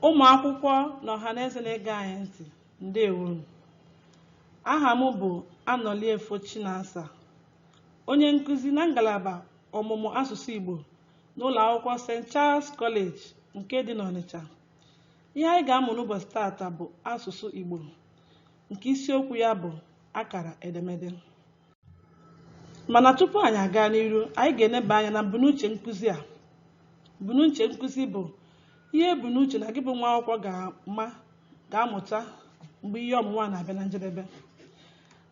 Ụmụ akwụkwọ na ọhaneze na-ege anyị ntị, ndewo. Aha m bụ Anọliefo Chinasa, onye nkụzi na ngalaba ọmụmụ asụsụ Igbo n'ụlọ akwụkwọ St. Charles College nke dị n'Ọnịcha. Ihe anyị ga-amụ n'ụbọchị taata bụ asụsụ Igbo, nke isiokwu ya bụ akara edemede. Mana tupu anyị aga n'iru, anyị ga-eneba anya na mbunuche nkụzi a. Mbunuche nkụzi bụ ihe bụ n'uche na gị bụ nwa akwụkwọ ga-amụta mgbe ihe ọmụmụ a na-abịa na njedebe.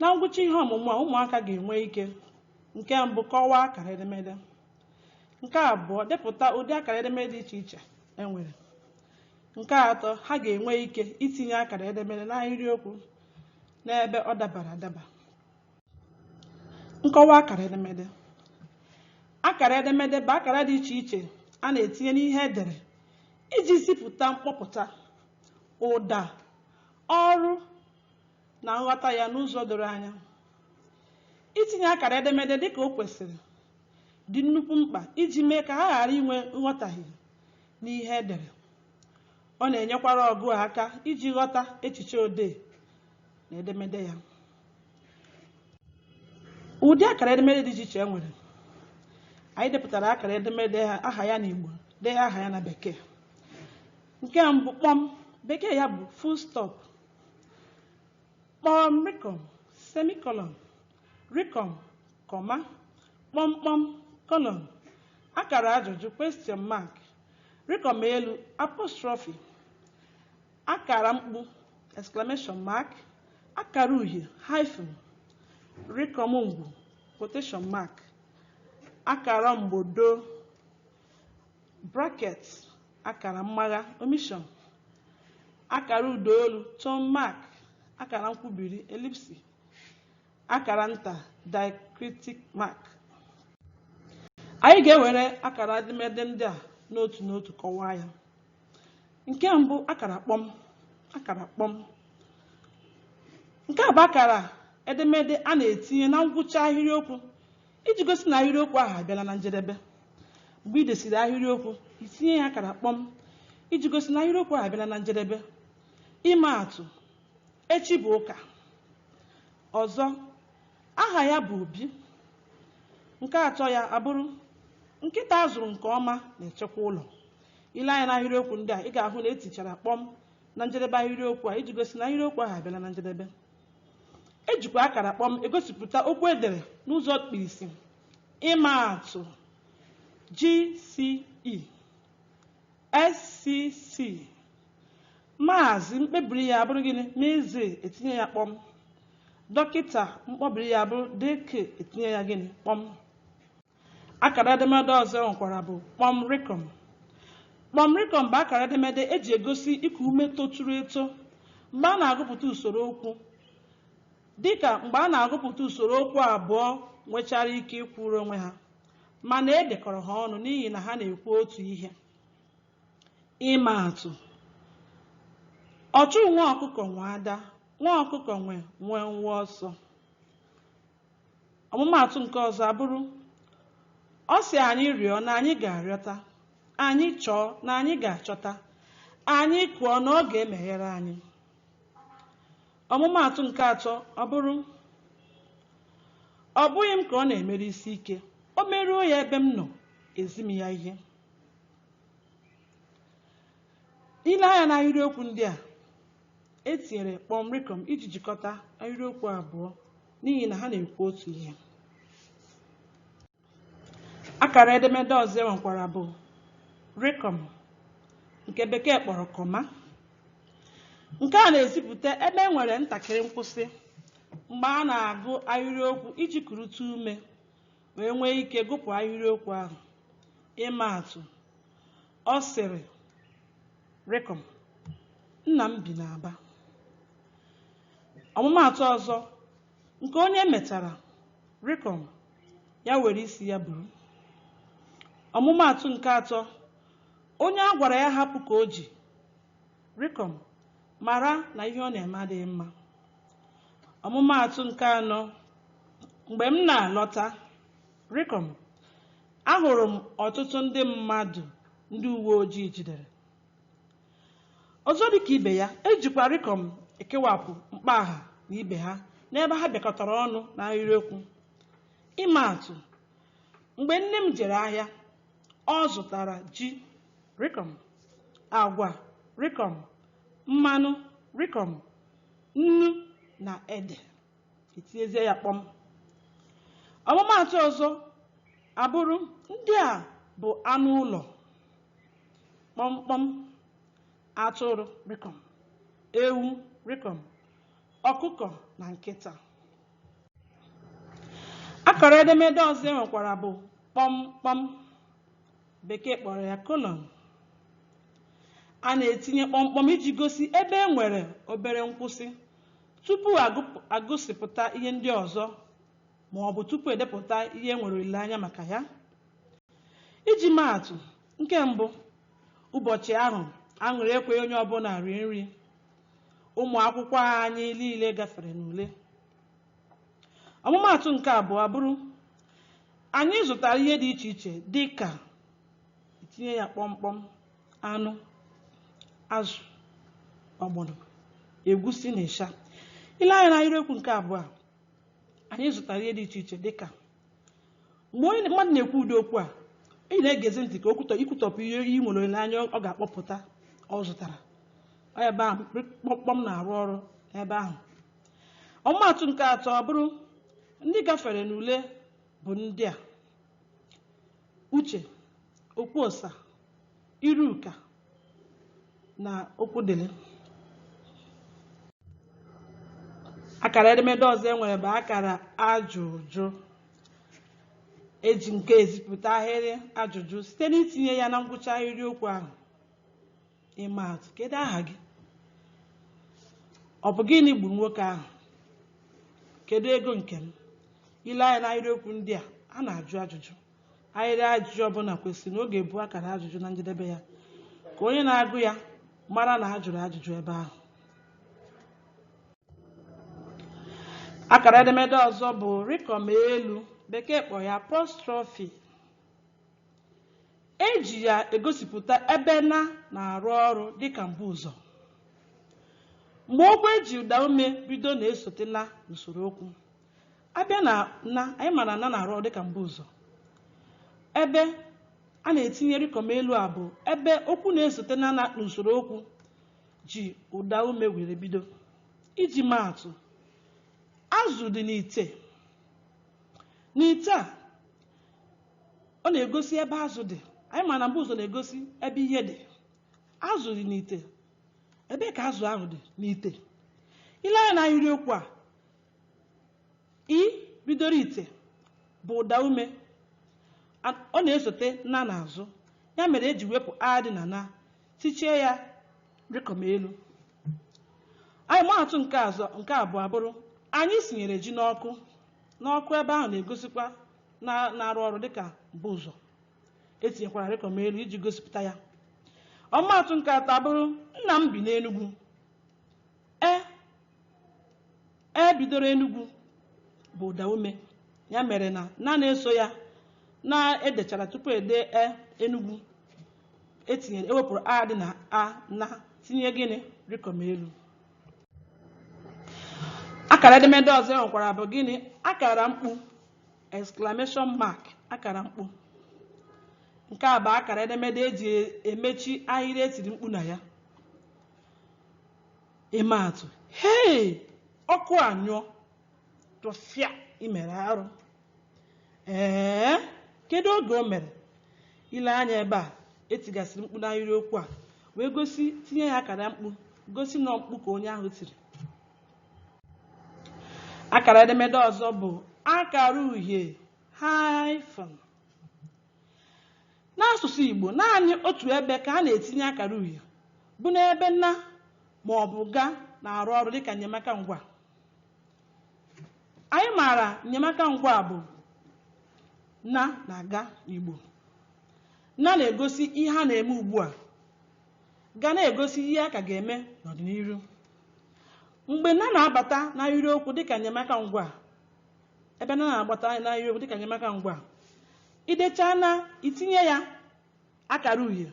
Na ngwụcha ihe ọmụmụ a, ụmụaka ga-enwe ike: nke mbụ, kọwaa akara edemede; nke abụọ, depụta ụdị akara edemede dị iche iche enwere; nke atọ, ha ga-enwe ike itinye akara edemede n'ahịrịokwu n'ebe ọ dabara adaba. Nkọwa akara edemede. Akara edemede bụ akara dị iche iche a na-etinye n'ihe edere iji zipụta mkpọpụta, ụda, ọrụ na nghọta ya n'ụzọ doro anya. Itinye akara edemede dịka o kwesịrị dị nnukwu mkpa iji mee ka ha ghara inwe nghọtahie n'ihe edere. Ọ na-enyekwara ọgụ aka iji ghọta echiche odee na edemede ya. Ụdị akara edemede dị iche iche e nwere. Anyị depụtara akara edemede aha ya n'Igbo, dee aha ya na Bekee. Nke mbụ, kpọm. Bekee ya bụ full stop, kpọm, rịkọm, semicolon, rịkọm, kọma, kpọmkpọm, colon, akara ajụjụ, question mark, rịkọm elu, apostrophe, akara mkpu, exclamation mark, akara uhie, hyphen, rịkọm ngwu, quotation mark, akara mgbodo, bracket, akara mmagha, omission, akara ụdaolu, tone mark, akara nkwubiri, ellipse, akara nta, diacritic mark. Anyị ga-ewere akara edemede ndị a n'otu n'otu kọwaa ya. Nke mbụ, akara kpọm. Akara kpọm. Nke a bụ akara edemede a na-etinye na ngwụcha ahịrịokwu iji gosi na ahịrịokwu ahụ abịala na njedebe. Mgbe ị desiri ahịrịokwu, itinye ya akara kpọm iji gosi na ahịrịokwu ahụ abịala na njedebe. Ime atụ: echi bụ ụka. Ọzọ, aha ya bụ Obi. Nke atọ ya abụrụ nkịta a zụrụ nke ọma na-echekwa ụlọ. Ile anya na ahịrịokwu ndị a, ị ga-ahụ na etichara kpọm na njedebe ahịrịokwu a iji gosi na ahịrịokwu ahụ abịala na njedebe. Ejikwa akara kpọm egosipụta okwu edere n'ụzọ mkpirisi. Ịma atụ: GCE, SCC, Maazị, mkpebiri ya abụrụ gịnị? Mezie, etinye ya kpọm. Dọkịta, mkpọbiri ya abụrụ DK, etinye ya gịnị? Kpọm. Akara edemede ọzọ nwekwara bụ kpọm rịkọm. Kpọm rịkọm bụ akara edemede eji egosi iku ume toturu eto mgbe a na-agụpụta usoro okwu, dịka mgbe a na-agụpụta usoro okwu abụọ nwechara ike ikwuru onwe ha mana edekọrọ ha ọnụ n'ihi na ha na-ekwu otu ihe. Ịma atụ: ọchụ nwa ọkụkọ nwe ada, nwa ọkụkọ nwee nwa ọsọ. Ọmụmaatụ nke ọzọ abụrụ: ọ sị anyị rịọ na anyị ga-arịọta, anyị chọọ na anyị ga-achọta, anyị kụọ na ọ ga-emeghere anyị. Ọmụmaatụ nke atọ ọ bụrụ: ọ bụghị m ka ọ na-emere isi ike, o merụọ ya ebe m nọ, ezi m ya ihe. Ile anya na ahịrịokwu ndị a, etinyere kpọm rịkọm iji jikọta ahịrịokwu abụọ n'ihi na ha na-ekwu otu ihe. Akara edemede ọzọ enwekwara bụ rịkọm, nke Bekee kpọrọ kọma. Nke a na-ezipụta ebe e nwere ntakịrị nkwụsị mgbe a na-agụ ahịrịokwu iji kurute ume wee nwee ike gụpụ ahịrịokwu ahụ. Ịma atụ: ọ sịrị, rịkọm, nna m bi n'Aba. Ọmụmaatụ ọzọ nke onye metara, rịkọm, ya were isi ya buru. Ọmụmaatụ nke atọ, onye a gwara ya hapụ ka o ji, rịkọm, mara na ihe ọ na-eme adịghị mma. Ọmụmaatụ nke anọ, mgbe m na-alọta, rịkọm, ahụrụ m ọtụtụ ndị mmadụ ndị uwe ojii jidere. Ọzọ dị ka ibe ya, ejikwa rịkọm ekewapụ mkpagha na ibe ha n'ebe ha bịakọtara ọnụ na ahịrịokwu. Ịma atụ: mgbe nne m jere ahịa, ọ zụtara ji, rịkọm, agwa, rịkọm, mmanụ, rịkọm, nnu na ede. Etinyezie ya kpọm. Ọmụmaatụ ọzọ abụrụ: ndị a bụ anụ ụlọ, kpọmkpọm, atụrụ, rịkọm, ewu, rịkọm, ọkụkọ na nkịta. Akara edemede ọzọ enwekwara bụ kpọmkpọm, bekee kpọrọ ya colon. A na-etinye kpọmkpọm iji gosi ebe e nwere obere nkwụsị tupu agụsịpụta ihe ndị ọzọ, ma ọ bụ tupu edepụta ihe e nwere olileanya maka ya. Iji maa atụ: nke mbụ, ụbọchị ahụ aṅụrị ekweghị onye ọbụla rie nri. Ụmụ akwụkwọ anyị niile gafere n'ule. Ọmụmaatụ nke abụọ abụrụ: anyị zụtara ihe dị iche iche dị ka, itinye ya kpọmkpọm, anụ, azụ, ọgbọnọ, egwusi na ịsha. Ile anya na ahịrịokwu nke abụọ a, anyị zụtara ihe dị iche iche dị ka. Mgbe mmadụ na-ekwu ụdị okwu a, ị na-egezi ntị ka ikwutọpụ ihe ị nwere olileanya ọ ga-akpọpụta ọ zụtara. Ebe ahụ kpọmkpọm na-arụ ọrụ ebe ahụ. Ọmụmaatụ nke atọ bụrụ: ndị gafere n'ule bụ ndị a: Uche, Okwuosa, Iruka na Okwudili. Akara edemede ọzọ enwere bụ akara ajụjụ. Eji nke ezipụta ahịrị ajụjụ site n'itinye ya na ngwụcha ahịrịokwu ahụ. Ịma atụ: kedu aha gị? Ọ bụ gịnị gburu nwoke ahụ? Kedu ego nke m? Ile anya na ahịrịokwu ndị a na-ajụ ajụjụ. Ahịrị ajụjụ ọbụla kwesịrị na ọ ga-ebu akara ajụjụ na njedebe ya ka onye na-agụ ya mara na a jụrụ ajụjụ ebe ahụ. Akara edemede ọzọ bụ rịkọm elu, bekee kpọrọ ya apostrophe. Eji ya egosipụta ebe na-arụ ọrụ dịka mbuụzọ. Mgbe okwu eji ụda ume bido na-esote na n'usoro okwu. Abịa na anyị mara na na-arụ ọrụ dịka mbuụzọ. Ebe a na-etinye rịkọm elu a bụ ebe okwu na-esote na n'usoro okwu ji ụda ume were bido. Iji maa atụ: azụ dị n'ite. N'ite a, ọ na-egosi ebe azụ dị. Anyị ma na mbuụzọ na-egosi ebe ihe dị. Azụ dị n'ite. Ebe ka azụ ahụ dị? N'ite. Ile anya na ahịrịokwu a, i bidoro ite bụ ụda ume. Ọ na-esote na n'azụ. Ya mere eji wepụ a dị na tichie ya rịkọm elu. Anyị maa atụ nke abụọ abụrụ: anyị sinyere ji n'ọkụ. N'ọkụ ebe ahụ na-egosikwa na-arụ ọrụ dịka mbuụzọ. Etinyekwara rịkọm elu iji gosipụta ya. Ọmụmaatụ nke atọ abụrụ: nna m bi n'Enugu. Bidoro Enugu bụ ụda ume. Ya mere na na-eso ya na-edechara tupu ede Enugu, ewepụrụ a dị na na tinye gịnị? Rịkọm elu. Akara edemede ọzọ enwekwara bụ gịnị? Akara mkpu, exclamation mark, akara mkpu. Nke a bụ akara edemede eji emechi ahịrị etiri mkpu na ya. Ịma atụ: hei, ọkụ anyụọ, tụfịa, imere arụ. Kedu oge o mere? Ile anya ebe a, etigasịrị mkpu n'ahịrịokwu a wee tinye ya akara mkpu, gosi na mkpu ka onye ahụ tiri. Akara edemede ọzọ bụ akara uhie, hyphen. N'asụsụ Igbo, naanị otu ebe ka a na-etinye akara uhie, bụ n'ebe na ma ọ bụ ga na-arụ ọrụ dịka enyemaka ngwa. Anyị maara enyemaka ngwa bụ na ga n'Igbo. Na na-egosi ihe a na-eme ugbu a. Ga na-egosi ihe a ka ga-eme n'ọdịnihu. Mgbe na na-abata n'ahịrịokwu dịka enyemaka ngwa, ebe na na-agbata n'ahịrịokwu dịka enyemaka ngwa, idecha na itinye ya akara uhie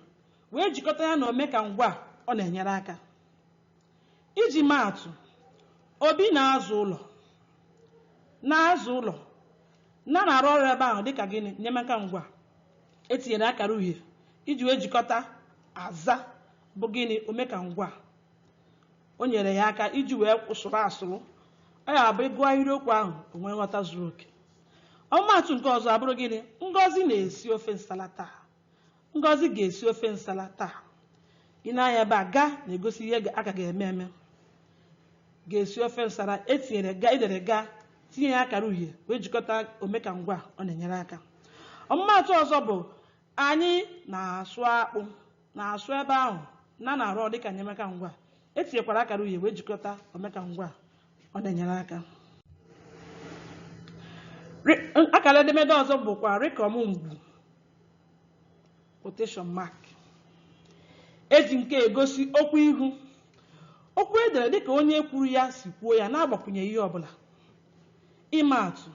wee jikọta ya na omeka ngwa ọ na-enyere aka. Iji maa atụ, Obi na-azụ ụlọ na-arụ ọrụ ebe ahụ dịka gịnị enyemaka ngwa etinyere akara uhie iji wee jikọta aza bụ gịnị omeka ngwa. O nyere ya aka iji wee usoro asụrụ ọ ya bụ ịgụọ ahịrịokwu ahụ o nwee nghọta zuru oke. Ọmụmaatụ nke ọzọ abụrụ gịnị Ngozi na-esi ofe nsala taa. Ngozi ga-esi ofe nsala taa. Ị na-anya ebe a ga na-egosi ihe aka ga-eme eme. Ga-esi ofe nsala etinyere ga idere ga tinye ya akara uhie wee jikọta omeka ngwa ọ na-enyere aka. Ọmụmaatụ ọzọ bụ anyị na-asụ akpụ na-asụ ebe ahụ na-arụ dịka enyemaka ngwa etinyekwara akara uhie wee jikọta omeka ngwa ọ na-enyere aka. Akara edemede ọzọ bụkwa rịkọm ngwu quotation mark. Eji nke egosi okwu ihu. Okwu edere dịka onye kwuru ya si kwuo ya na-agbakwunye ihe ọbụla. Ịma atụ,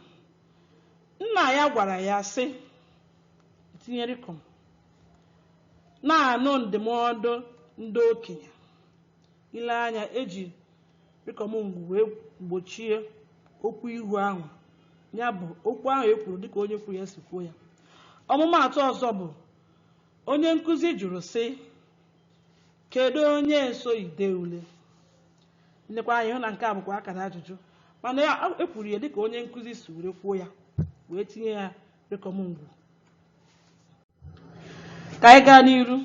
nna ya gwara ya sị tinye rịkọm na-anụ ndụmọdụ ndị okenye. Ile anya eji rịkọm ngwu wee gbochie okwu ihu ahụ, ya bụ okwu ahụ ekwuru dịka onye kwuru ya si kwuo ya. Ọmụmaatụ ọzọ bụ onye nkụzi jụrụ sị kedu onye esoghị dee ule. Nnekwa anya hụ na nke a bụkwa akara ajụjụ mana ekwuru ya dịka onye nkụzi si were kwuo ya wee tinye ya rịkọm ngwu. Ka anyị gaa n'iru,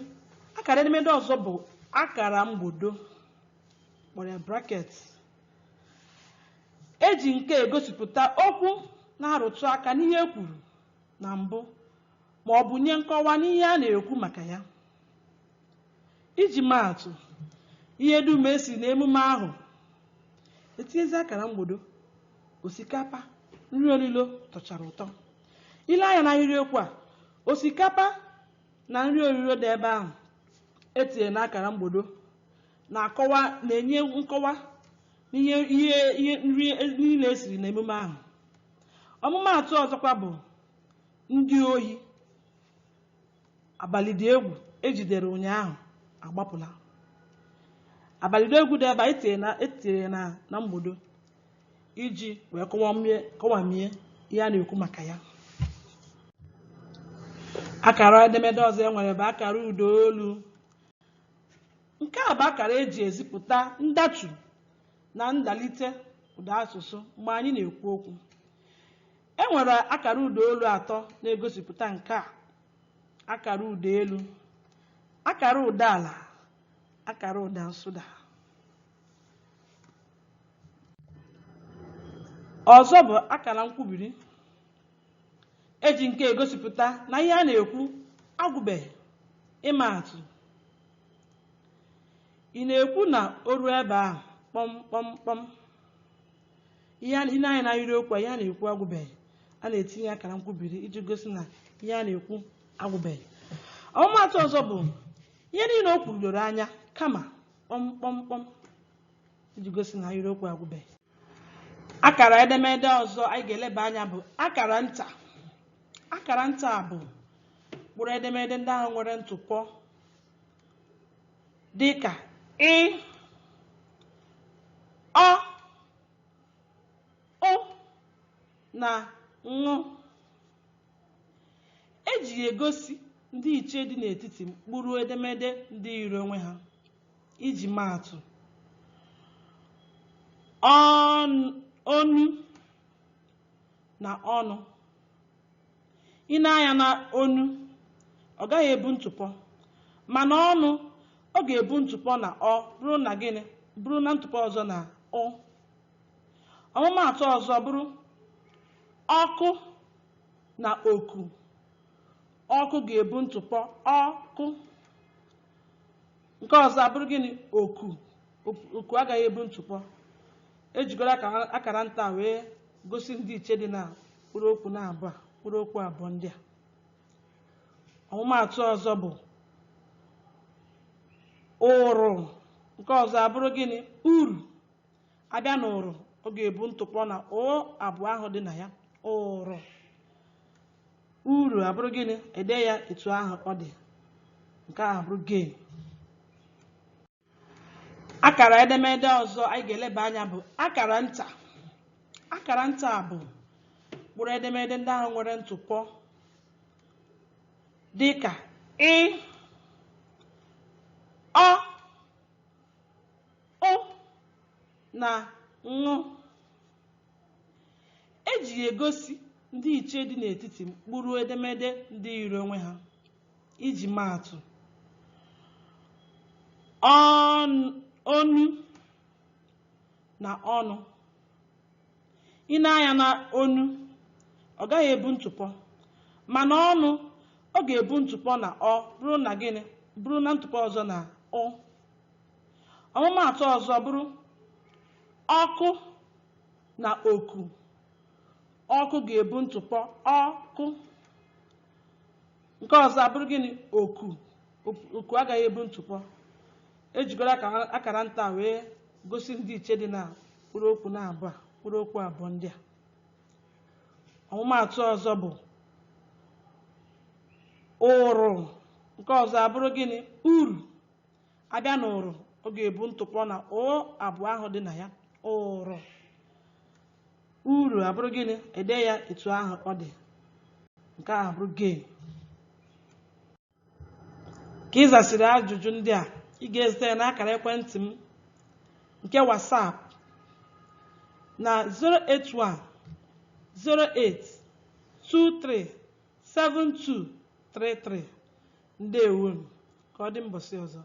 akara edemede ọzọ bụ akara mgbodo kpọrọ ya bracket. Eji nke egosipụta okwu na-arụtụ aka n'ihe e kwuru na mbụ ma ọ bụ nye nkọwa n'ihe a na-ekwu maka ya. Iji maa atụ, ihe dum esi n'emume ahụ etinyezi akara mgbodo. Osikapa, nri olilo tọchara ụtọ. Ile anya na ahịrịokwu a, osikapa na nri olilo dị ebe ahụ etinye n'akara mgbodo na-enye nkọwa n'ihe nri niile esiri n'emume ahụ. Ọmụmaatụ ọzọkwa bụ ndị ohi. Abalị dị egwu ejidere ụnyaahụ agbapụla. Abalị dị egwu dị ebe etinyere na mgbodo iji wee kọwamie ihe a na-ekwu maka ya. Akara edemede ọzọ enwere bụ akara ụdaolu. Nke a bụ akara eji ezipụta ndatu na ndalite ụda asụsụ mgbe anyị na-ekwu okwu. E nwere akara ụdaolu atọ na-egosipụta nke a: akara ụda elu, akara ụda ala, akara ụda nsụda. Ọzọ bụ akara nkwubiri. Eji nke egosipụta na ihe a na-ekwu agwụbeghị. Ịma atụ, ị na-ekwu na o ruo ebe ahụ kpọmkpọmkpọm. Ihe anyị na ahịrịokwu ihe a na-ekwu agwụbeghị, a na-etinye akara nkwubiri iji gosi na ihe a na-ekwu agwụbeghị. Ọmụmaatụ ọzọ bụ ihe niile o kwuru doro anya kama kpọmkpọmkpọm iji gosi na ahịrịokwu agwụbeghị. Akara edemede ọzọ anyị ga-eleba anya bụ akara nta. Akara nta bụ mkpụrụ edemede ndị ahụ nwere ntụpọ dịka ị, ọ, ụ na ṅụ. Eji egosi ndị iche dị n'etiti mkpụrụ edemede ndị yiri onwe ha. Iji maa atụ, onu na ọnụ. Ị na-anya na onu ọ gaghị ebu ntụpọ, mana ọnụ ọ ga-ebu ntụpọ na ọ bụrụ na gịnị bụrụ na ntụpọ ọzọ na ọ. Ọmụmaatụ ọzọ bụrụ ọkụ na oku. Ọkụ ga-ebu ntụpọ ọkụ. Nke ọzọ abụrụ gịnị oku. Oku agaghị ebu ntụpọ. Ejikọrọ akara nta wee gosi ndị iche dị na mkpụrụ okwu abụọ ndị a. Ọmụmaatụ ọzọ bụ ụrụ. Nke ọzọ abụrụ gịnị uru. Abịa na ụrụ ọ ga-ebu ntụpọ na o abụọ ahụ dị na ya ụrụ. Uru abụrụ gịnị ede ya etu ahụ ọ dị. Nke a abụrụ gain. akara edemede ọzọ anyị ga-eleba anya bụ akara nta. Akara nta bụ mkpụrụ edemede ndị ahụ nwere ntụpọ dịka ị, ọ, ụ na ṅụ. Eji egosi ndị ichie dị n'etiti mkpụrụ edemede ndị yiri onwe ha. Iji maa atụ, onu na ọnụ. Ị na-anya na onu, ọ gaghị ebu ntụpọ, mana ọnụ ọ ga-ebu ntụpọ na ọ bụrụ na gịnị, bụrụ na ntụpọ ọzọ na ọ. Ọmụmaatụ ọzọ bụrụ ọkụ na oku. Ọkụ ga-ebu ntụpọ ọkụ. Nke ọzọ abụrụ gịnị, oku. Oku agaghị ebu ntụpọ. Ejikọrọ akara nta wee gosi ndị iche dị na mkpụrụ okwu abụọ ndị a. Ọmụmaatụ ọzọ bụ ụrụ. Nke ọzọ abụrụ gịnị, uru. Abịa na ụrụ, ọ ga-ebu ntụpọ na o abụọ ahụ dị na ya, ụrụ. Uru abụrụ gịnị, ede ya etu ahụ ọ dị. Nke a abụrụ gee. Ka ị zasịrị ajụjụ ndị a, ị ga-ezite ya n'akara ekwentị m nke WhatsApp na 08108237233. Ndewo. Ka ọ dị mbọsị ọzọ.